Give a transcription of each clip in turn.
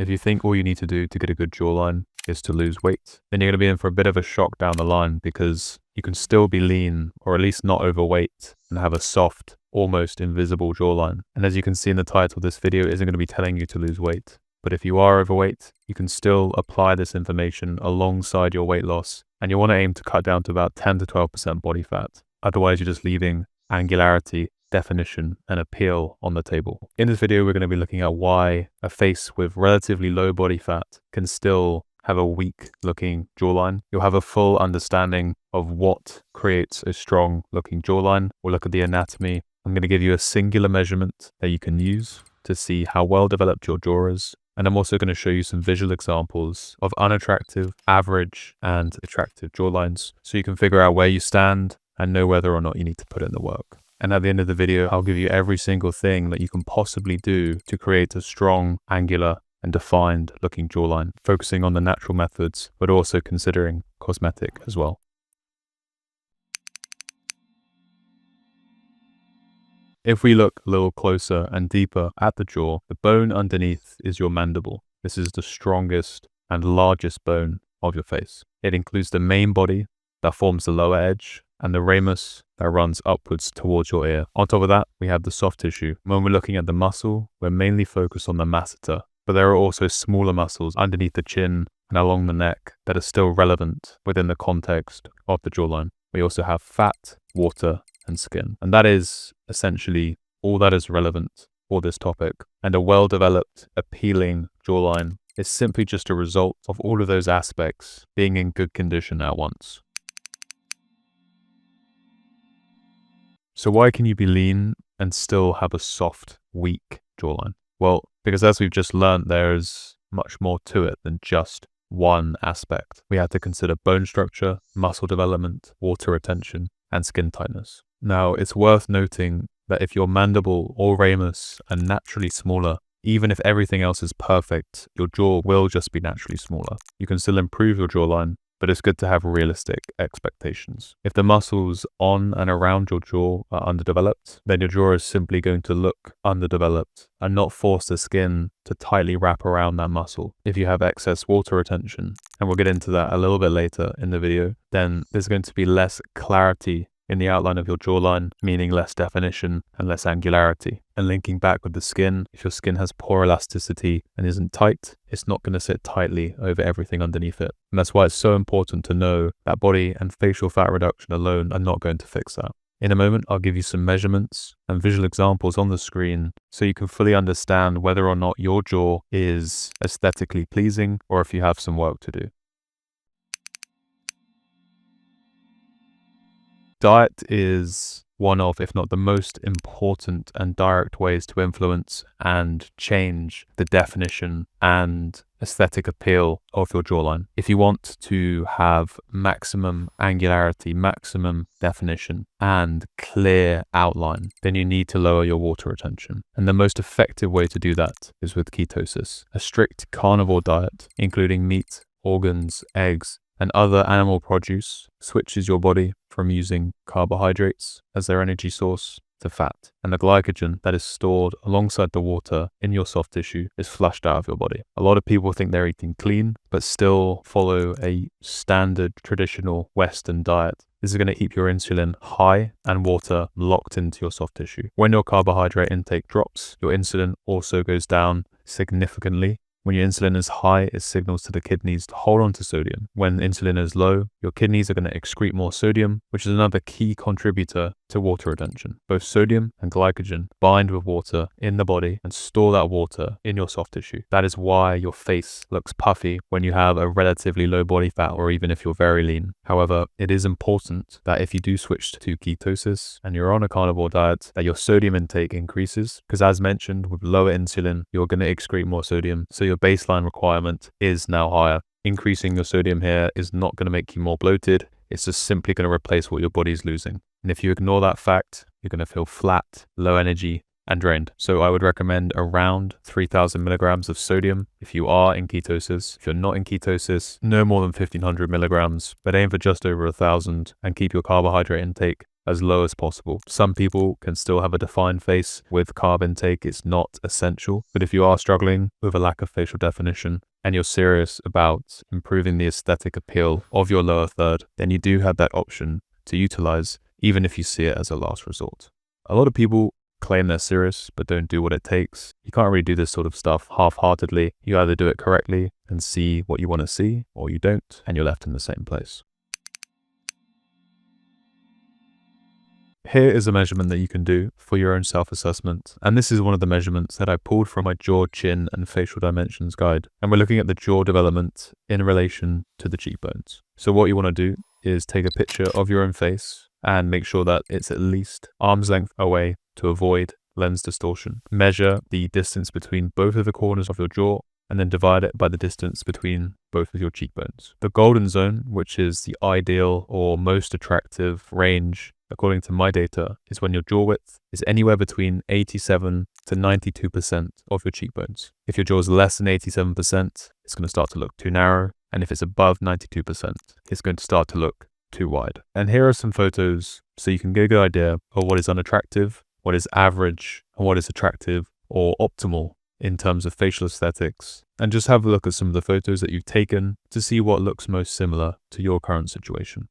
If you think all you need to do to get a good jawline is to lose weight, then you're going to be in for a bit of a shock down the line, because you can still be lean, or at least not overweight, and have a soft, almost invisible jawline. And as you can see in the title, this video isn't going to be telling you to lose weight. But if you are overweight, you can still apply this information alongside your weight loss, and you want to aim to cut down to about 10 to 12% body fat. Otherwise, you're just leaving angularity, definition, and appeal on the table. In this video, we're going to be looking at why a face with relatively low body fat can still have a weak looking jawline. You'll have a full understanding of what creates a strong looking jawline. We'll look at the anatomy. I'm going to give you a singular measurement that you can use to see how well developed your jaw is. And I'm also going to show you some visual examples of unattractive, average, and attractive jawlines, so you can figure out where you stand and know whether or not you need to put in the work. And at the end of the video, I'll give you every single thing that you can possibly do to create a strong, angular, and defined looking jawline, focusing on the natural methods, but also considering cosmetic as well. If we look a little closer and deeper at the jaw, the bone underneath is your mandible. This is the strongest and largest bone of your face. It includes the main body that forms the lower edge, and the ramus that runs upwards towards your ear. On top of that, we have the soft tissue. When we're looking at the muscle, we're mainly focused on the masseter, but there are also smaller muscles underneath the chin and along the neck that are still relevant within the context of the jawline. We also have fat, water, and skin. And that is essentially all that is relevant for this topic. And a well-developed, appealing jawline is simply just a result of all of those aspects being in good condition at once. So why can you be lean and still have a soft, weak jawline? Well, because as we've just learned, there's much more to it than just one aspect. We have to consider bone structure, muscle development, water retention, and skin tightness. Now, it's worth noting that if your mandible or ramus are naturally smaller, even if everything else is perfect, your jaw will just be naturally smaller. You can still improve your jawline, but it's good to have realistic expectations. If the muscles on and around your jaw are underdeveloped, then your jaw is simply going to look underdeveloped and not force the skin to tightly wrap around that muscle. If you have excess water retention, and we'll get into that a little bit later in the video, then there's going to be less clarity in the outline of your jawline, meaning less definition and less angularity. And linking back with the skin, if your skin has poor elasticity and isn't tight, it's not going to sit tightly over everything underneath it. And that's why it's so important to know that body and facial fat reduction alone are not going to fix that. In a moment, I'll give you some measurements and visual examples on the screen so you can fully understand whether or not your jaw is aesthetically pleasing or if you have some work to do. Diet is one of, if not the most important and direct ways to influence and change the definition and aesthetic appeal of your jawline. If you want to have maximum angularity, maximum definition, and clear outline, then you need to lower your water retention. And the most effective way to do that is with ketosis, a strict carnivore diet, including meat, organs, eggs, and other animal produce, switches your body from using carbohydrates as their energy source to fat. And the glycogen that is stored alongside the water in your soft tissue is flushed out of your body. A lot of people think they're eating clean, but still follow a standard traditional Western diet. This is going to keep your insulin high and water locked into your soft tissue. When your carbohydrate intake drops, your insulin also goes down significantly. When your insulin is high, it signals to the kidneys to hold on to sodium. When insulin is low, your kidneys are going to excrete more sodium, which is another key contributor to water retention. Both sodium and glycogen bind with water in the body and store that water in your soft tissue. That is why your face looks puffy when you have a relatively low body fat, or even if you're very lean. However, it is important that if you do switch to ketosis and you're on a carnivore diet, that your sodium intake increases, because as mentioned, with lower insulin, you're going to excrete more sodium. So your baseline requirement is now higher. Increasing your sodium here is not going to make you more bloated. It's just simply going to replace what your body's losing. And if you ignore that fact, you're going to feel flat, low energy, and drained. So I would recommend around 3,000 milligrams of sodium if you are in ketosis. If you're not in ketosis, no more than 1,500 milligrams, but aim for just over 1,000 and keep your carbohydrate intake as low as possible. Some people can still have a defined face with carb intake. It's not essential. But if you are struggling with a lack of facial definition and you're serious about improving the aesthetic appeal of your lower third, then you do have that option to utilize, even if you see it as a last resort. A lot of people claim they're serious but don't do what it takes. You can't really do this sort of stuff half-heartedly. You either do it correctly and see what you want to see, or you don't, and you're left in the same place. Here is a measurement that you can do for your own self-assessment, and this is one of the measurements that I pulled from my jaw, chin, and facial dimensions guide, and we're looking at the jaw development in relation to the cheekbones. So what you want to do is take a picture of your own face and make sure that it's at least arm's length away to avoid lens distortion. Measure the distance between both of the corners of your jaw and then divide it by the distance between both of your cheekbones. The golden zone, which is the ideal or most attractive range according to my data, is when your jaw width is anywhere between 87 to 92% of your cheekbones. If your jaw is less than 87%, it's going to start to look too narrow. And if it's above 92%, it's going to start to look too wide. And here are some photos so you can get a good idea of what is unattractive, what is average, and what is attractive or optimal in terms of facial aesthetics. And just have a look at some of the photos that you've taken to see what looks most similar to your current situation.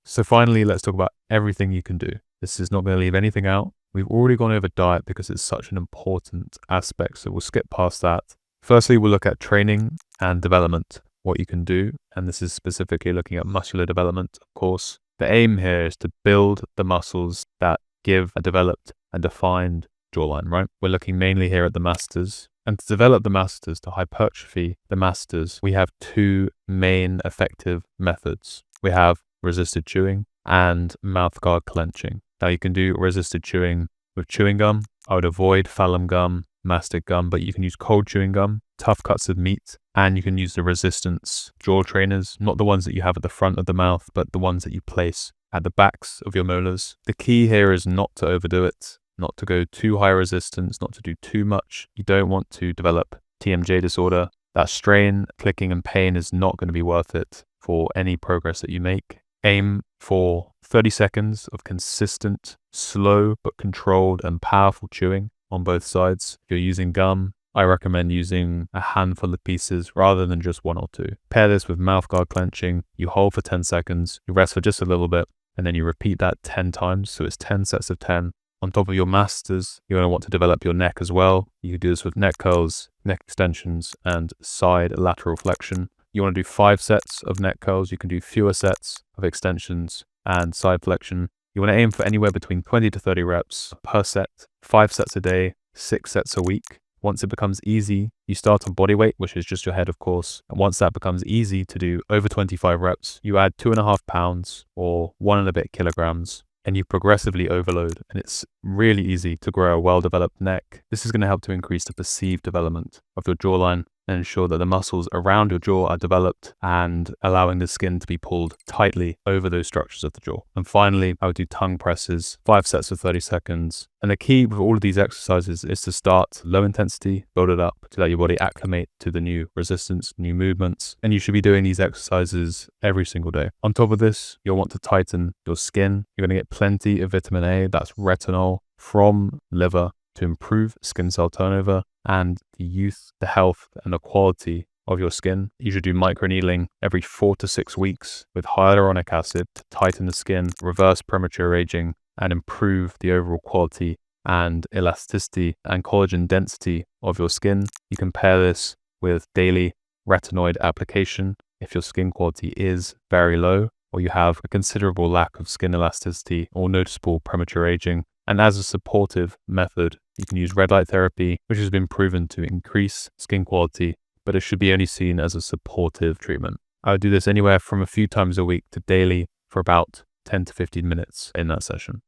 So finally, let's talk about everything you can do. This is not going to leave anything out. We've already gone over diet because it's such an important aspect, so we'll skip past that. Firstly, we'll look at training and development, what you can do, and this is specifically looking at muscular development, of course. The aim here is to build the muscles that give a developed and defined jawline, right? We're looking mainly here at the masseters. And to develop the masseters, to hypertrophy the masseters, we have two main effective methods. We have resisted chewing and mouth guard clenching. Now you can do resisted chewing with chewing gum. I would avoid phalum gum, mastic gum, but you can use cold chewing gum, tough cuts of meat, and you can use the resistance jaw trainers, not the ones that you have at the front of the mouth, but the ones that you place at the backs of your molars. The key here is not to overdo it, not to go too high resistance, not to do too much. You don't want to develop TMJ disorder. That strain, clicking, and pain is not going to be worth it for any progress that you make. Aim for 30 seconds of consistent, slow but controlled and powerful chewing on both sides. If you're using gum, I recommend using a handful of pieces rather than just one or two. Pair this with mouth guard clenching. You hold for 10 seconds, you rest for just a little bit, and then you repeat that 10 times. So it's 10 sets of 10. On top of your masseters, you're going to want to develop your neck as well. You can do this with neck curls, neck extensions, and side lateral flexion. You want to do 5 sets of neck curls. You can do fewer sets of extensions and side flexion. You want to aim for anywhere between 20 to 30 reps per set, 5 sets a day, 6 sets a week. Once it becomes easy, you start on body weight, which is just your head, of course. And once that becomes easy to do over 25 reps, you add 2.5 pounds or 1 and a bit kilograms, and you progressively overload. And it's really easy to grow a well-developed neck. This is going to help to increase the perceived development of your jawline and ensure that the muscles around your jaw are developed and allowing the skin to be pulled tightly over those structures of the jaw. And finally, I would do tongue presses, 5 sets of 30 seconds. And the key with all of these exercises is to start low intensity, build it up to let your body acclimate to the new resistance, new movements. And you should be doing these exercises every single day. On top of this, you'll want to tighten your skin. You're going to get plenty of vitamin A, that's retinol, from liver to improve skin cell turnover and the youth, the health, and the quality of your skin. You should do microneedling every 4 to 6 weeks with hyaluronic acid to tighten the skin, reverse premature aging, and improve the overall quality and elasticity and collagen density of your skin. You can pair this with daily retinoid application if your skin quality is very low or you have a considerable lack of skin elasticity or noticeable premature aging. And as a supportive method, you can use red light therapy, which has been proven to increase skin quality, but it should be only seen as a supportive treatment. I would do this anywhere from a few times a week to daily for about 10 to 15 minutes in that session.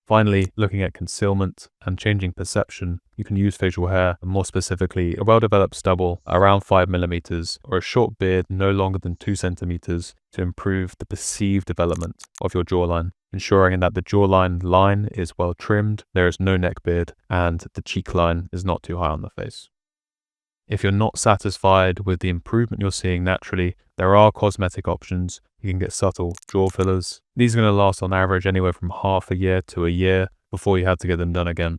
Finally, looking at concealment and changing perception, you can use facial hair, and more specifically, a well-developed stubble around 5 millimeters or a short beard no longer than 2 centimeters to improve the perceived development of your jawline, ensuring that the jawline line is well trimmed, there is no neck beard, and the cheek line is not too high on the face. If you're not satisfied with the improvement you're seeing naturally, there are cosmetic options. You can get subtle jaw fillers. These are going to last on average anywhere from half a year to a year before you have to get them done again.